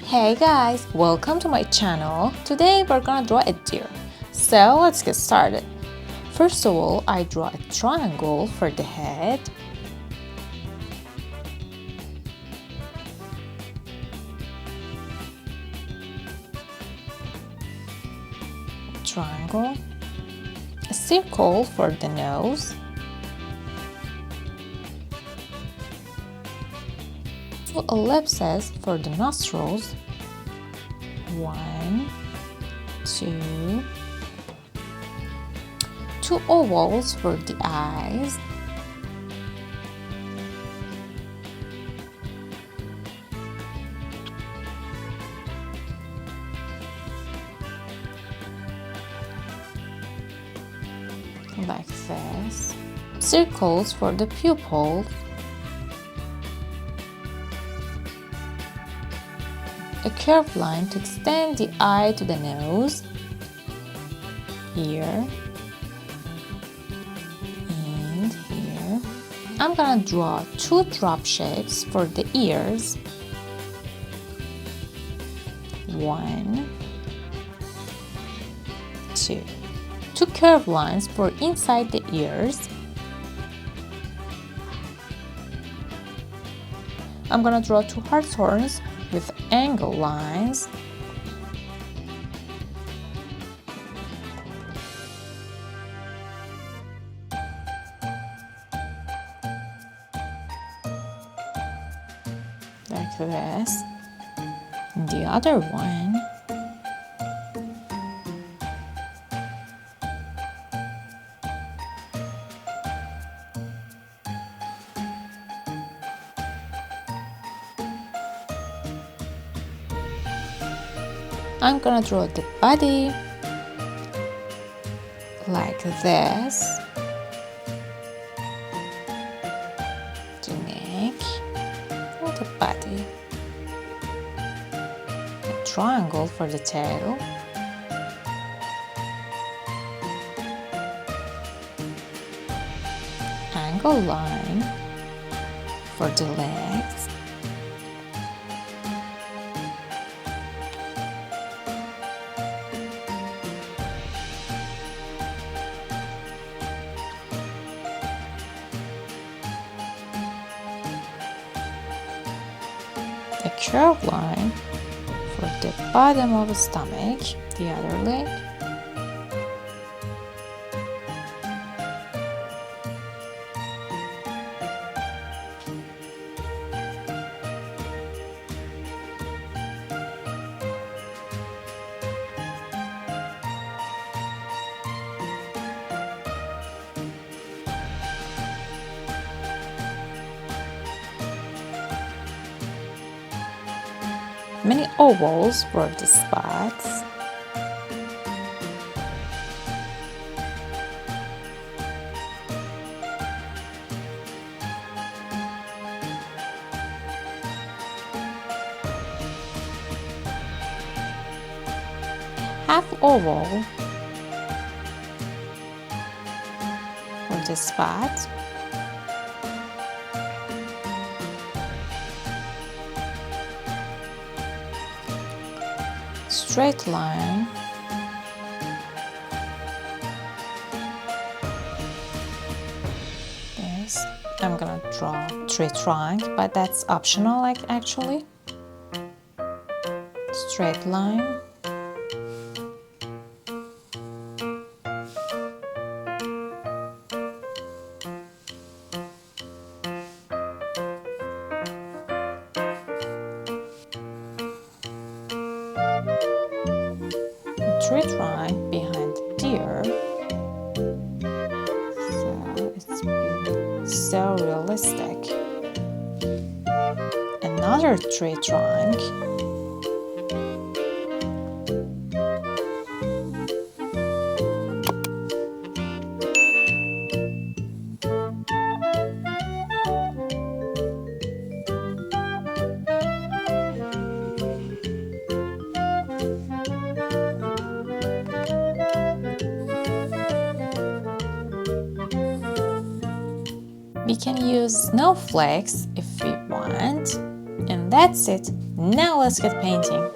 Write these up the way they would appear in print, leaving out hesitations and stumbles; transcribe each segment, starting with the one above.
Hey guys, welcome to my channel. Today we're gonna draw a deer. So let's get started. First of all, I draw a triangle for the head. Triangle. A circle for the nose. Two ellipses for the nostrils. 1, 2. Two ovals for the eyes. Like this. Circles for the pupils. A curved line to extend the eye to the nose. Here. And here. I'm gonna draw two drop shapes for the ears. 1, 2. Two curved lines for inside the ears. I'm gonna draw two hartshorns with angle lines. Like this. And the other one. I'm gonna draw the body like this, the neck, and the body, a triangle for the tail, angle line for the legs, a curved line for the bottom of the stomach, the other leg, many ovals for the spots, half oval for the spot, straight line, this. I'm gonna draw tree trunk, but that's optional, like actually. Straight line. Tree trunk behind the deer, so it's so realistic. Another tree trunk, we can use snowflakes if we want, and that's it. Now let's get painting.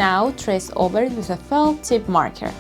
Now trace over it with a felt tip marker.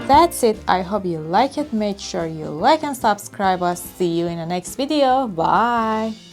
That's it. I hope you like it. Make sure you like and subscribe us. See you in the next video. Bye.